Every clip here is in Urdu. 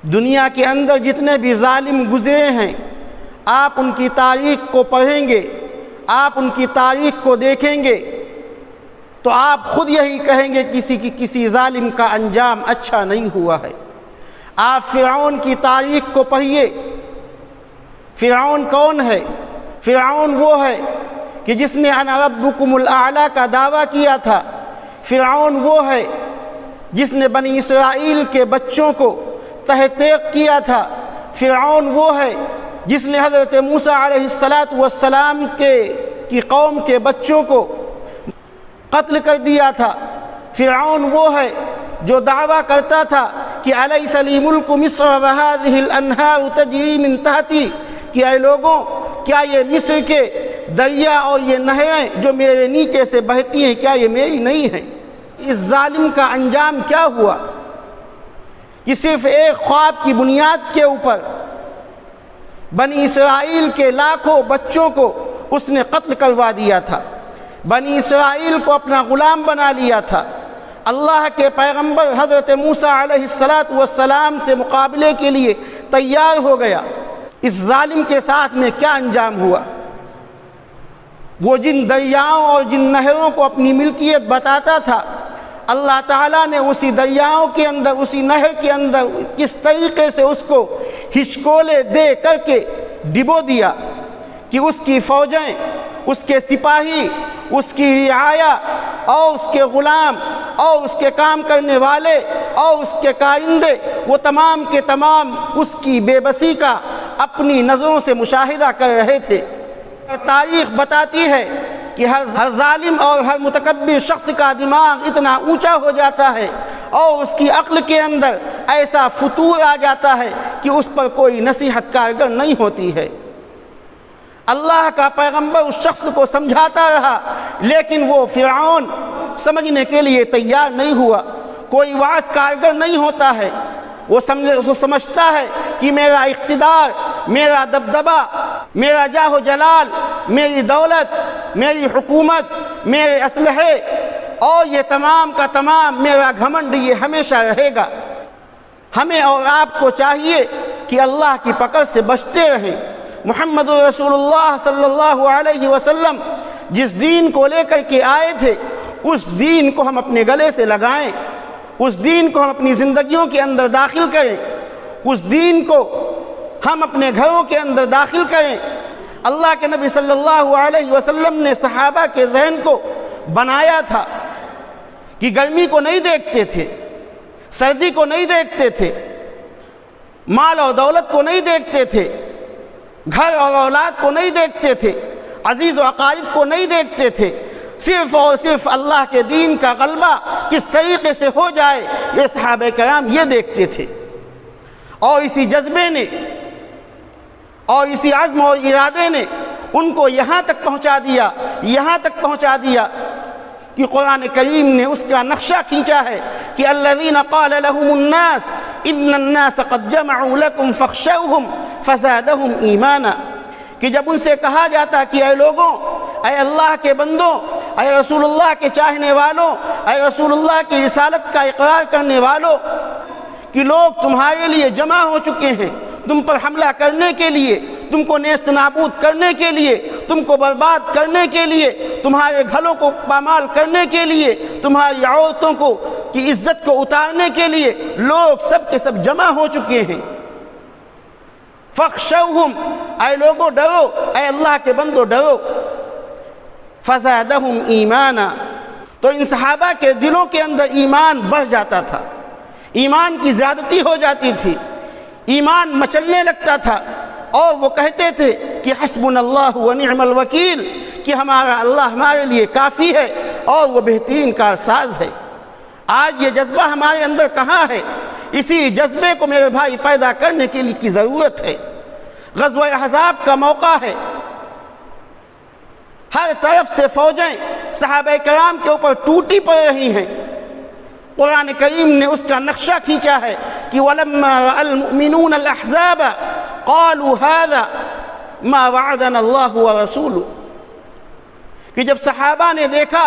دنیا کے اندر جتنے بھی ظالم گزرے ہیں، آپ ان کی تاریخ کو پڑھیں گے، آپ ان کی تاریخ کو دیکھیں گے تو آپ خود یہی کہیں گے کسی ظالم کا انجام اچھا نہیں ہوا ہے۔ آپ فرعون کی تاریخ کو پڑھیے۔ فرعون کون ہے؟ فرعون وہ ہے کہ جس نے انا ربکم الاعلی کا دعویٰ کیا تھا۔ فرعون وہ ہے جس نے بنی اسرائیل کے بچوں کو تحقیق کیا تھا۔ فرعون وہ ہے جس نے حضرت موسیٰ علیہ السلام کی قوم کے بچوں کو قتل کر دیا تھا۔ فرعون وہ ہے جو دعویٰ کرتا تھا کہ الیس لی ملک مصر وہذہ الانہار تجری من تحتی، کہ اے لوگوں کیا یہ مصر کے دریا اور یہ نہریں جو میرے نیچے سے بہتی ہیں کیا یہ میری نہیں ہیں؟ اس ظالم کا انجام کیا ہوا کہ صرف ایک خواب کی بنیاد کے اوپر بنی اسرائیل کے لاکھوں بچوں کو اس نے قتل کروا دیا تھا، بنی اسرائیل کو اپنا غلام بنا لیا تھا۔ اللہ کے پیغمبر حضرت موسیٰ علیہ السلام سے مقابلے کے لیے تیار ہو گیا۔ اس ظالم کے ساتھ میں کیا انجام ہوا؟ وہ جن دریاؤں اور جن نہروں کو اپنی ملکیت بتاتا تھا، اللہ تعالیٰ نے اسی دریاؤں کے اندر، اسی نہر کے اندر کس طریقے سے اس کو ہچکولے دے کر کے ڈبو دیا کہ اس کی فوجیں، اس کے سپاہی، اس کی رعایا اور اس کے غلام اور اس کے کام کرنے والے اور اس کے کارندے، وہ تمام کے تمام اس کی بے بسی کا اپنی نظروں سے مشاہدہ کر رہے تھے۔ تاریخ بتاتی ہے کہ ہر ظالم اور ہر متکبر شخص کا دماغ اتنا اونچا ہو جاتا ہے اور اس کی عقل کے اندر ایسا فتور آ جاتا ہے کہ اس پر کوئی نصیحت کارگر نہیں ہوتی ہے۔ اللہ کا پیغمبر اس شخص کو سمجھاتا رہا لیکن وہ فرعون سمجھنے کے لیے تیار نہیں ہوا۔ کوئی واعظ کارگر نہیں ہوتا ہے، وہ سمجھتا ہے کہ میرا اقتدار، میرا دبدبہ، میرا جاہ و جلال، میری دولت، میری حکومت، میرے اسلحے اور یہ تمام کا تمام میرا گھمنڈ یہ ہمیشہ رہے گا۔ ہمیں اور آپ کو چاہیے کہ اللہ کی پکڑ سے بچتے رہیں۔ محمد رسول اللہ صلی اللہ علیہ وسلم جس دین کو لے کر کے آئے تھے اس دین کو ہم اپنے گلے سے لگائیں، اس دین کو ہم اپنی زندگیوں کے اندر داخل کریں، اس دین کو ہم اپنے گھروں کے اندر داخل کریں۔ اللہ کے نبی صلی اللہ علیہ وسلم نے صحابہ کے ذہن کو بنایا تھا کہ گرمی کو نہیں دیکھتے تھے، سردی کو نہیں دیکھتے تھے، مال اور دولت کو نہیں دیکھتے تھے، گھر اور اولاد کو نہیں دیکھتے تھے، عزیز و اقارب کو نہیں دیکھتے تھے، صرف اور صرف اللہ کے دین کا غلبہ کس طریقے سے ہو جائے یہ صحابہ کرام یہ دیکھتے تھے۔ اور اسی جذبے نے اور اسی عزم اور ارادے نے ان کو یہاں تک پہنچا دیا کہ قرآن کریم نے اس کا نقشہ کھینچا ہے کہ الذین قال لهم الناس ان الناس قد جمعوا لكم فاخشوهم فزادهم ایمانا، کہ جب ان سے کہا جاتا کہ اے لوگوں، اے اللہ کے بندوں، اے رسول اللہ کے چاہنے والوں، اے رسول اللہ کی رسالت کا اقرار کرنے والوں، کہ لوگ تمہارے لیے جمع ہو چکے ہیں، تم پر حملہ کرنے کے لیے، تم کو نیست نابود کرنے کے لیے، تم کو برباد کرنے کے لیے، تمہارے گھروں کو پامال کرنے کے لیے، تمہاری عورتوں کی عزت کو اتارنے کے لیے لوگ سب کے سب جمع ہو چکے ہیں۔ فخشوہم، اے لوگوں ڈرو، اے اللہ کے بندو ڈرو۔ فزادہم ایمانا، تو ان صحابہ کے دلوں کے اندر ایمان بڑھ جاتا تھا، ایمان کی زیادتی ہو جاتی تھی، ایمان مچلنے لگتا تھا، اور وہ کہتے تھے کہ حسبنا اللہ ونعم الوکیل، کہ ہمارا اللہ ہمارے لیے کافی ہے اور وہ بہترین کارساز ہے۔ آج یہ جذبہ ہمارے اندر کہاں ہے؟ اسی جذبے کو میرے بھائی پیدا کرنے کے لیے کی ضرورت ہے۔ غزوہ احزاب کا موقع ہے، ہر طرف سے فوجیں صحابہ کرام کے اوپر ٹوٹی پڑ رہی ہیں۔ قرآن کریم نے اس کا نقشہ کھینچا ہے کہ وَلَمَّا رَأَى الْمُؤْمِنُونَ الْأَحْزَابَ قَالُوا هَذَا مَا وَعَدَنَا اللَّهُ وَرَسُولُهُ، کہ جب صحابہ نے دیکھا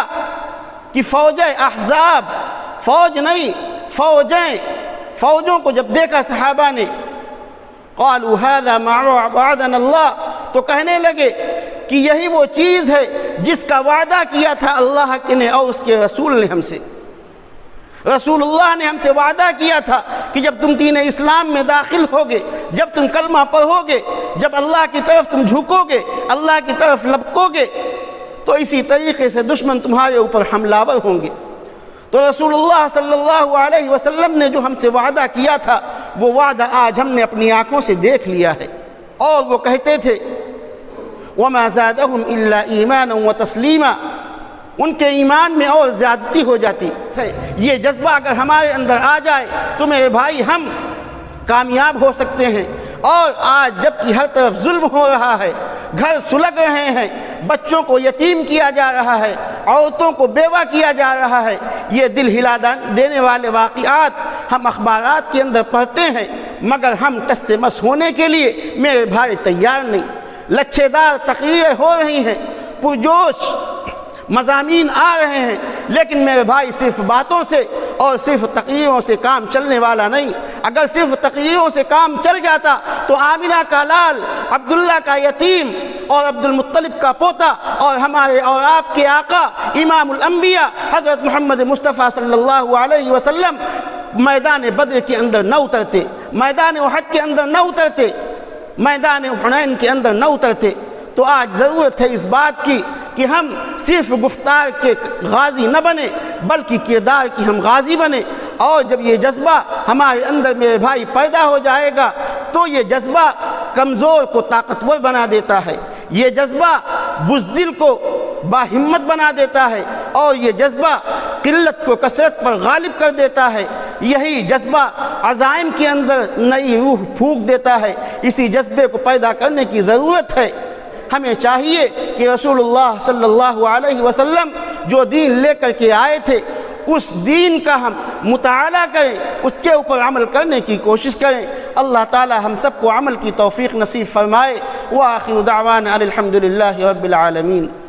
کہ فوجیں احزاب، فوج نہیں، فوجوں کو جب دیکھا صحابہ نے قالوا هذا ما وعدنا اللہ، تو کہنے لگے کہ یہی وہ چیز ہے جس کا وعدہ کیا تھا اللہ نے اور اس کے رسول نے ہم سے۔ رسول اللہ نے ہم سے وعدہ کیا تھا کہ جب تم دین اسلام میں داخل ہوگے، جب تم کلمہ پڑھو گے، جب اللہ کی طرف تم جھکو گے، اللہ کی طرف لپکو گے، تو اسی طریقے سے دشمن تمہارے اوپر حملہ ور ہوں گے۔ تو رسول اللہ صلی اللہ علیہ وسلم نے جو ہم سے وعدہ کیا تھا وہ وعدہ آج ہم نے اپنی آنکھوں سے دیکھ لیا ہے۔ اور وہ کہتے تھے وَمَا زَادَهُمْ إِلَّا إِيمَانًا وَتَسْلِيمًا، ان کے ایمان میں اور زیادتی ہو جاتی ہے۔ یہ جذبہ اگر ہمارے اندر آ جائے تو میرے بھائی ہم کامیاب ہو سکتے ہیں۔ اور آج جب کہ ہر طرف ظلم ہو رہا ہے، گھر سلگ رہے ہیں، بچوں کو یتیم کیا جا رہا ہے، عورتوں کو بیوہ کیا جا رہا ہے، یہ دل ہلا دینے والے واقعات ہم اخبارات کے اندر پڑھتے ہیں، مگر ہم ٹس سے مس ہونے کے لیے میرے بھائی تیار نہیں۔ لچھے دار تقریریں ہو رہی ہیں، پرجوش مضامین آ رہے ہیں، لیکن میرے بھائی صرف باتوں سے اور صرف تقریروں سے کام چلنے والا نہیں۔ اگر صرف تقریروں سے کام چل جاتا تو آمنہ کا لال، عبداللہ کا یتیم اور عبد المطلب کا پوتا اور ہمارے اور آپ کے آقا امام الانبیاء حضرت محمد مصطفیٰ صلی اللہ علیہ وسلم میدان بدر کے اندر نہ اترتے، میدان احد کے اندر نہ اترتے، میدان حنین کے اندر نہ اترتے۔ تو آج ضرورت ہے اس بات کی کہ ہم صرف گفتار کے غازی نہ بنیں بلکہ کردار کی ہم غازی بنیں۔ اور جب یہ جذبہ ہمارے اندر میرے بھائی پیدا ہو جائے گا تو یہ جذبہ کمزور کو طاقتور بنا دیتا ہے، یہ جذبہ بزدل کو باہمت بنا دیتا ہے، اور یہ جذبہ قلت کو کثرت پر غالب کر دیتا ہے۔ یہی جذبہ عزائم کے اندر نئی روح پھونک دیتا ہے۔ اسی جذبے کو پیدا کرنے کی ضرورت ہے۔ ہمیں چاہیے کہ رسول اللہ صلی اللہ علیہ وسلم جو دین لے کر کے آئے تھے اس دین کا ہم مطالعہ کریں، اس کے اوپر عمل کرنے کی کوشش کریں۔ اللہ تعالی ہم سب کو عمل کی توفیق نصیب فرمائے۔ وآخر دعوانا الحمد للہ رب العالمین۔